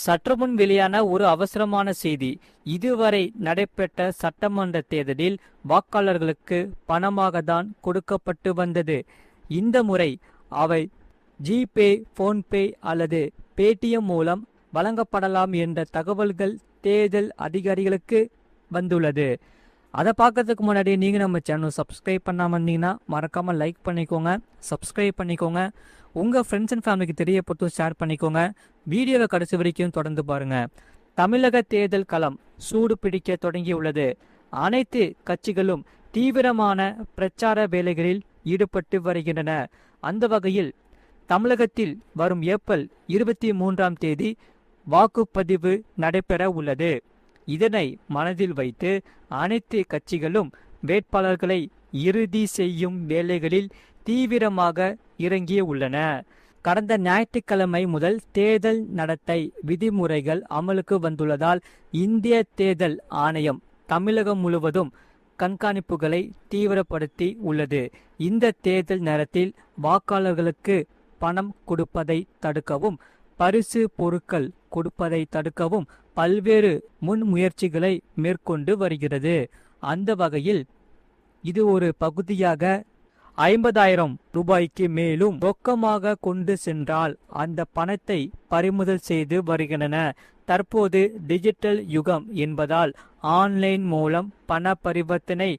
சற்றுமுன் வெளியான ஒரு அவசரமான செய்தி. இதுவரை நடைபெற்ற சட்டமன்ற தேர்தலில் வாக்காளர்களுக்கு பணமாக தான் கொடுக்கப்பட்டு வந்தது. இந்த முறை அவை ஜிபே, போன்பே அல்லது பேடிஎம் மூலம் வழங்கப்படலாம் என்ற தகவல்கள் தேர்தல் அதிகாரிகளுக்கு வந்துள்ளது. அதை பார்க்கறதுக்கு முன்னாடி நீங்கள் நம்ம சேனல் சப்ஸ்கிரைப் பண்ணாமல் இருந்தீங்கன்னா மறக்காமல் லைக் பண்ணிக்கோங்க, சப்ஸ்கிரைப் பண்ணிக்கோங்க, உங்கள் ஃப்ரெண்ட்ஸ் அண்ட் ஃபேமிலிக்கு தெரியப்பட்டு ஷேர் பண்ணிக்கோங்க. வீடியோவை கடைசி வரைக்கும் தொடர்ந்து பாருங்கள். தமிழக தேர்தல் களம் சூடு பிடிக்க தொடங்கியுள்ளது. அனைத்து கட்சிகளும் தீவிரமான பிரச்சார வேலைகளில் ஈடுபட்டு வருகின்றன. அந்த வகையில் தமிழகத்தில் வரும் ஏப்ரல் 23ஆம் தேதி வாக்குப்பதிவு நடைபெற உள்ளது. இதனை மனதில் வைத்து அனைத்து கட்சிகளும் வேட்பாளர்களை இறுதி செய்யும் வேலைகளில் தீவிரமாக இறங்கிய உள்ளன. கடந்த ஞாயிற்றுக்கிழமை முதல் தேர்தல் நடத்தை விதிமுறைகள் அமலுக்கு வந்துள்ளதால் இந்திய தேர்தல் ஆணையம் தமிழகம் முழுவதும் கண்காணிப்புகளை தீவிரப்படுத்தி உள்ளது. இந்த தேர்தல் நேரத்தில் வாக்காளர்களுக்கு பணம் கொடுப்பதை தடுக்கவும், பரிசு பொருட்கள் கொடுப்பதை தடுக்கவும் பல்வேறு முன்முயற்சிகளை மேற்கொண்டு வருகிறது. அந்த வகையில் இது ஒரு பகுதியாக 50,000 ரூபாய்க்கு மேலும் ரொக்கமாக கொண்டு சென்றால் அந்த பணத்தை பறிமுதல் செய்து வருகின்றன. தற்போது டிஜிட்டல் யுகம் என்பதால் ஆன்லைன் மூலம் பண பரிவர்த்தனை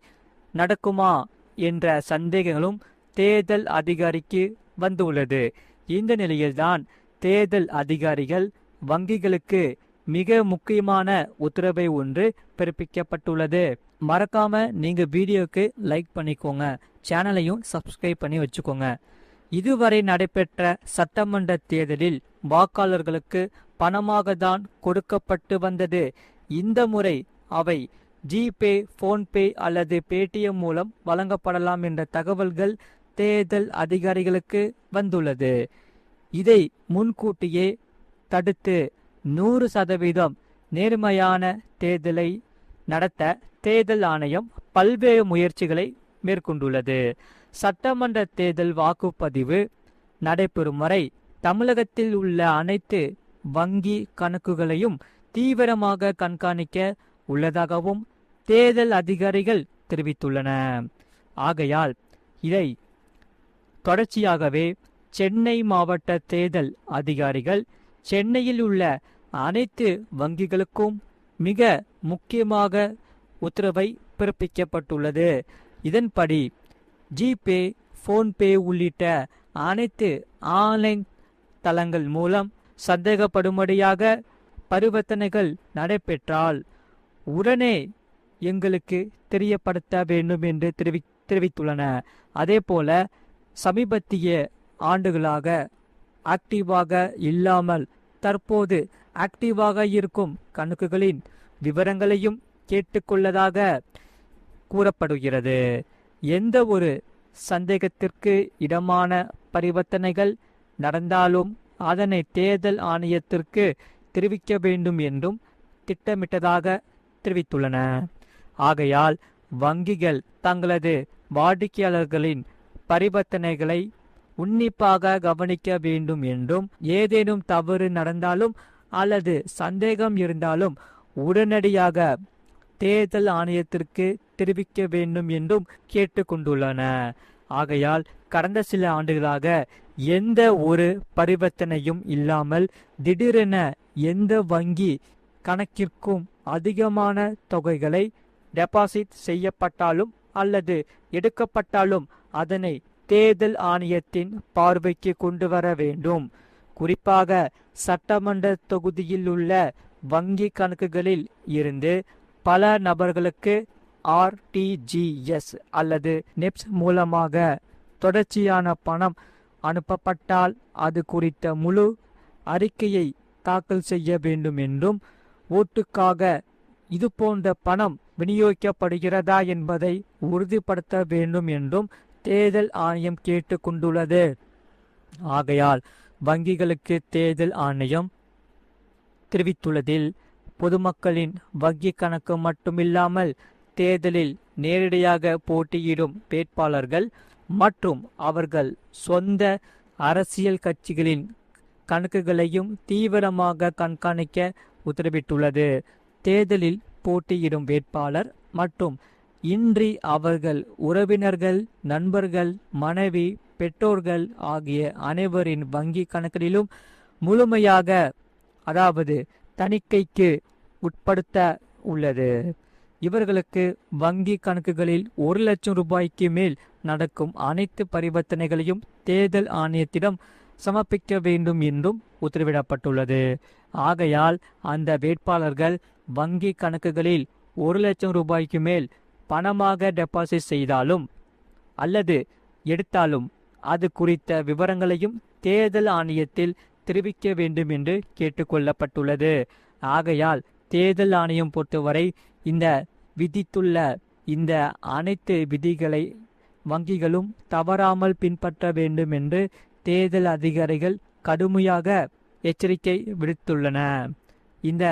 நடக்குமா என்ற சந்தேகங்களும் தேர்தல் அதிகாரிக்கு வந்துள்ளது. இந்த நிலையில்தான் தேர்தல் அதிகாரிகள் வங்கிகளுக்கு மிக முக்கியமான உத்தரவை ஒன்று பிறப்பிக்கப்பட்டுள்ளது. மறக்காம நீங்க வீடியோக்கு லைக் பண்ணிக்கோங்க, சேனலையும் சப்ஸ்கிரைப் பண்ணி வச்சுக்கோங்க. இதுவரை நடைபெற்ற சட்டமன்ற தேர்தலில் வாக்காளர்களுக்கு பணமாக தான் கொடுக்கப்பட்டு வந்தது. இந்த முறை அவை ஜிபே, போன்பே அல்லது பேடிஎம் மூலம் வழங்கப்படலாம் என்ற தகவல்கள் தேர்தல் அதிகாரிகளுக்கு வந்துள்ளது. இதை முன்கூட்டியே தடுத்து 100% நேர்மையான தேர்தலை நடத்த தேர்தல் ஆணையம் பல்வேறு முயற்சிகளை மேற்கொண்டுள்ளது. சட்டமன்ற தேர்தல் வாக்குப்பதிவு நடைபெறும் வரை தமிழகத்தில் உள்ள அனைத்து வங்கி கணக்குகளையும் தீவிரமாக கண்காணிக்க உள்ளதாகவும் தேர்தல் அதிகாரிகள் தெரிவித்துள்ளனர். ஆகையால் இதை தொடர்ச்சியாகவே சென்னை மாவட்ட தேர்தல் அதிகாரிகள் சென்னையில் உள்ள அனைத்து வங்கிகளுக்கும் மிக முக்கியமாக உத்தரவை பிறப்பிக்கப்பட்டுள்ளது. இதன்படி ஜிபே, போன்பே உள்ளிட்ட அனைத்து ஆன்லைன் தளங்கள் மூலம் சந்தேகப்படும்படியாக பரிவர்த்தனைகள் நடைபெற்றால் உடனே எங்களுக்கு தெரியப்படுத்த வேண்டும் என்று தெரிவித்துள்ளன. அதேபோல சமீபத்திய ஆண்டுகளாக ஆக்டிவாக இல்லாமல் தற்போது ஆக்டிவாக இருக்கும் கணக்குகளின் விவரங்களையும் கேட்டுக்கொள்ளதாக கூறப்படுகிறது. எந்த ஒரு சந்தேகத்திற்கு இடமான பரிவர்த்தனைகள் நடந்தாலும் அதனை தேர்தல் ஆணையத்திற்கு தெரிவிக்க வேண்டும் என்றும் திட்டமிட்டதாக தெரிவித்துள்ளன. ஆகையால் வங்கிகள் தங்களது வாடிக்கையாளர்களின் பரிவர்த்தனைகளை உன்னிப்பாக கவனிக்க வேண்டும் என்றும், ஏதேனும் தவறு நடந்தாலும் அல்லது சந்தேகம் இருந்தாலும் உடனடியாக தேர்தல் ஆணையத்திற்கு தெரிவிக்க வேண்டும் என்றும் கேட்டுக்கொண்டுள்ளன. ஆகையால் கடந்த சில ஆண்டுகளாக எந்த ஒரு பரிவர்த்தனையும் இல்லாமல் திடீரென எந்த வங்கி கணக்கிற்கும் அதிகமான தொகைகளை டெபாசிட் செய்யப்பட்டாலும் அல்லது எடுக்கப்பட்டாலும் அதனை தேர்தல் ஆணையத்தின் பார்வைக்கு கொண்டு வர வேண்டும். குறிப்பாக சட்டமன்ற தொகுதியில் உள்ள வங்கி கணக்குகளில் இருந்து பல நபர்களுக்கு ஆர்டிஜிஎஸ் அல்லது நெப்ஸ் மூலமாக தொடர்ச்சியான பணம் அனுப்பப்பட்டால் அது குறித்த முழு அறிக்கையை தாக்கல் செய்ய வேண்டும் என்றும், ஓட்டுக்காக இதுபோன்ற பணம் விநியோகிக்கப்படுகிறதா என்பதை உறுதிப்படுத்த வேண்டும் என்றும் தேர்தல் ஆணையம் கேட்டுக்கொண்டுள்ளது. ஆகையால் வங்கிகளுக்கு தேர்தல் ஆணையம் தெரிவித்துள்ளதில் பொதுமக்களின் வங்கி கணக்கு மட்டுமில்லாமல் தேர்தலில் நேரடியாக போட்டியிடும் வேட்பாளர்கள் மற்றும் அவர்கள் சொந்த அரசியல் கட்சிகளின் கணக்குகளையும் தீவிரமாக கண்காணிக்க உத்தரவிட்டுள்ளது. தேர்தலில் போட்டியிடும் வேட்பாளர் மற்றும் இன்றி அவர்கள் உறவினர்கள், நண்பர்கள், மனைவி, பெற்றோர்கள் ஆகிய அனைவரின் வங்கி கணக்கிலும் முழுமையாக அதாவது தணிக்கைக்கு உட்படுத்த உள்ளது. இவர்களுக்கு வங்கி கணக்குகளில் 1 லட்சம் ரூபாய்க்கு மேல் நடக்கும் அனைத்து பரிவர்த்தனைகளையும் தேர்தல் ஆணையத்திடம் சமர்ப்பிக்க வேண்டும் என்றும் உத்தரவிடப்பட்டுள்ளது. ஆகையால் அந்த வேட்பாளர்கள் வங்கி கணக்குகளில் 1 லட்சம் ரூபாய்க்கு மேல் பணமாக டெபாசிட் செய்தாலும் அல்லது எடுத்தாலும் அது குறித்த விவரங்களையும் தேர்தல் ஆணையத்தில் தெரிவிக்க வேண்டும் என்று கேட்டுக்கொள்ளப்பட்டுள்ளது. ஆகையால் தேர்தல் ஆணையம் பொறுத்தவரை இந்த விதித்துள்ள இந்த அனைத்து விதிகளை வங்கிகளும் தவறாமல் பின்பற்ற வேண்டும் என்று தேர்தல் அதிகாரிகள் கடுமையாக எச்சரிக்கை விடுத்துள்ளன. இந்த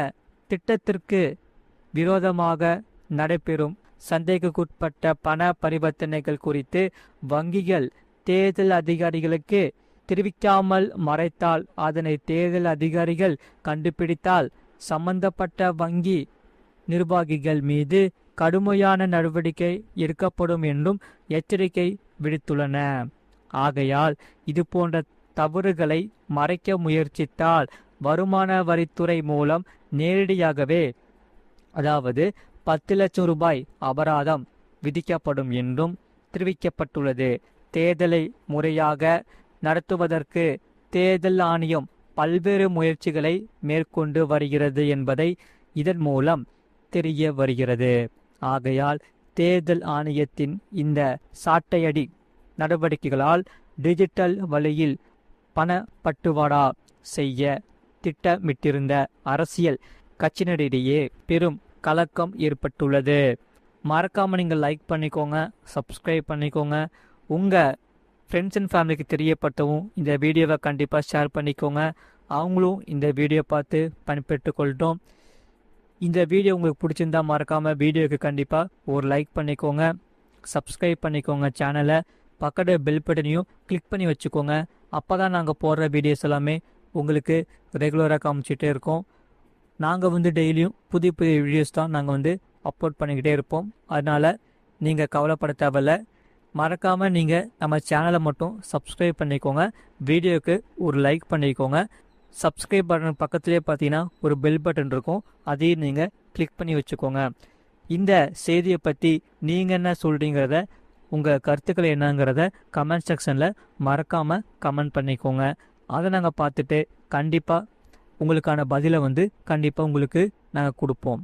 திட்டத்திற்கு விரோதமாக நடைபெறும் சந்தேகக்குட்பட்ட பண பரிவர்த்தனைகள் குறித்து வங்கிகள் தேர்தல் அதிகாரிகளுக்கு தெரிவிக்காமல் மறைத்தால் அதனை தேர்தல் அதிகாரிகள் கண்டுபிடித்தால் சம்பந்தப்பட்ட வங்கி நிர்வாகிகள் மீது கடுமையான நடவடிக்கை எடுக்கப்படும் என்றும் எச்சரிக்கை விடுத்துள்ளன. ஆகையால் இதுபோன்ற தவறுகளை மறைக்க முயற்சித்தால் வருமான வரித்துறை மூலம் நேரடியாகவே அதாவது 10 லட்சம் ரூபாய் அபராதம் விதிக்கப்படும் என்றும் தெரிவிக்கப்பட்டுள்ளது. தேர்தலை முறையாக நடத்துவதற்கு தேர்தல் ஆணையம் பல்வேறு முயற்சிகளை மேற்கொண்டு வருகிறது என்பதை இதன் மூலம் தெரிய வருகிறது. ஆகையால் தேர்தல் ஆணையத்தின் இந்த சாட்டையடி நடவடிக்கைகளால் டிஜிட்டல் வழியில் பண பட்டுவாடா செய்ய திட்டமிட்டிருந்த அரசியல் கட்சியினரிடையே பெரும் கலக்கம் ஏற்பட்டுள்ளது. மறக்காம நீங்கள் லைக் பண்ணிக்கோங்க, சப்ஸ்கிரைப் பண்ணிக்கோங்க. உங்கள் ஃப்ரெண்ட்ஸ் அண்ட் ஃபேமிலிக்கு தெரியப்படுத்தவும் இந்த வீடியோவை கண்டிப்பாக ஷேர் பண்ணிக்கோங்க. அவங்களும் இந்த வீடியோ பார்த்து பயன்பெற்று கொள்ளட்டும். இந்த வீடியோ உங்களுக்கு பிடிச்சிருந்தா மறக்காமல் வீடியோவுக்கு கண்டிப்பாக ஒரு லைக் பண்ணிக்கோங்க, சப்ஸ்கிரைப் பண்ணிக்கோங்க சேனலை. பக்கத்து பெல் பட்டனையும் கிளிக் பண்ணி வச்சுக்கோங்க. அப்போ தான் நாங்கள் போடுற வீடியோஸ் எல்லாமே உங்களுக்கு ரெகுலராக காமிச்சிட்டே இருக்கோம். நாங்கள் டெய்லியும் புதிய புதிய வீடியோஸ் தான் நாங்கள் அப்லோட் பண்ணிக்கிட்டே இருப்போம். அதனால் நீங்கள் கவலைப்பட தேவையில்ல. மறக்காமல் நீங்கள் நம்ம சேனலை மட்டும் சப்ஸ்கிரைப் பண்ணிக்கோங்க, வீடியோவுக்கு ஒரு லைக் பண்ணிக்கோங்க. சப்ஸ்கிரைப் பட்டன் பக்கத்துலேயே பார்த்தீங்கன்னா ஒரு பெல் பட்டன் இருக்கும், அதையும் நீங்கள் கிளிக் பண்ணி வச்சுக்கோங்க. இந்த செய்தியை பற்றி நீங்கள் என்ன சொல்கிறீங்கிறத, உங்கள் கருத்துக்கள் என்னங்கிறத கமெண்ட் செக்ஷனில் மறக்காமல் கமெண்ட் பண்ணிக்கோங்க. அதை நாங்கள் பார்த்துட்டு கண்டிப்பாக உங்களுக்கான பதிலை கண்டிப்பாக உங்களுக்கு நாங்கள் கொடுப்போம்.